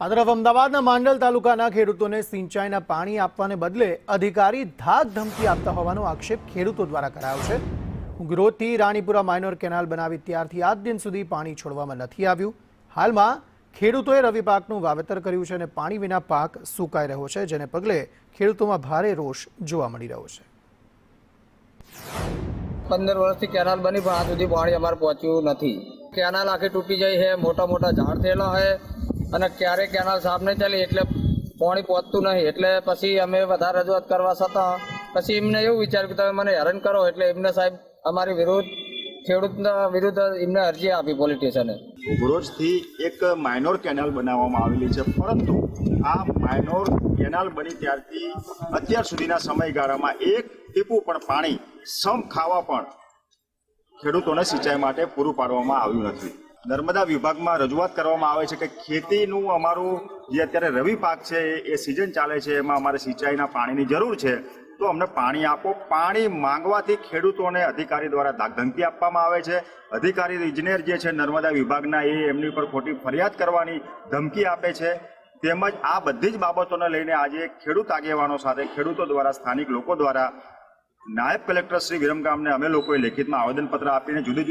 આ તરફ અમદાવાદના માંડલ તાલુકાના ખેડૂતોને સિંચાઈના પાણી આપવાને બદલે અધિકારી ધાક ધમકી આપતા હોવાનો આક્ષેપ ખેડૂતો દ્વારા કરાયો છે। ઉંગરોદથી રાણીપુરા માઇનોર કેનાલ બનાવી ત્યારથી આજ દિન સુધી પાણી છોડવામાં નથી આવ્યું। હાલમાં ખેડૂતોએ રવિ પાકનું વાવેતર કર્યું છે અને પાણી વિના પાક સુકાઈ રહ્યો છે, જેને પગલે ખેડૂતોમાં ભારે રોષ જોવા મળી રહ્યો છે। 15 વર્ષથી કેનાલ બની પણ આજ સુધી પાણી અમારે પહોંચ્યું નથી। કેનાલ આખી તૂટી જાય છે, મોટા મોટા ઝાડ થયેલા છે અને ક્યારે કેનાલ સાફ નહીં ચાલી એટલે પાણી પહોંચતું નહીં। એટલે પછી અમે વધારે રજૂઆત કરવા છતાં પછી એમને એવું વિચાર્યું કે તમે મને હેરાન કરો, એટલે એમને સાહેબ અમારી વિરુદ્ધ ખેડૂતના વિરુદ્ધ એમને અરજી આપી પોલીસ સ્ટેશને। ઉંગરોદથી એક માઇનોર કેનાલ બનાવવામાં આવેલી છે, પરંતુ આ માઇનોર કેનાલ બની ત્યારથી અત્યાર સુધીના સમયગાળામાં એક ટીપું પણ પાણી સમ ખાવા પણ ખેડૂતોને સિંચાઈ માટે પૂરું પાડવામાં આવ્યું નથી। નર્મદા વિભાગમાં રજૂઆત કરવામાં આવે છે કે ખેતીનું અમારું જે અત્યારે રવિ પાક છે એ સિઝન ચાલે છે, એમાં અમારે સિંચાઈના પાણીની જરૂર છે, તો અમને પાણી આપો। પાણી માંગવાથી ખેડૂતોને અધિકારી દ્વારા ધાકધમકી આપવામાં આવે છે। અધિકારી ઇજનેર જે છે નર્મદા વિભાગના એ એમની પર ખોટી ફરિયાદ કરવાની ધમકી આપે છે। તેમજ આ બધી જ બાબતોને લઈને આજે ખેડૂત આગેવાનો સાથે ખેડૂતો દ્વારા સ્થાનિક લોકો દ્વારા નાયબ કલેક્ટર શ્રી વિરમગામને અમે લોકોએ લેખિતમાં આવેદનપત્ર આપીને જુદી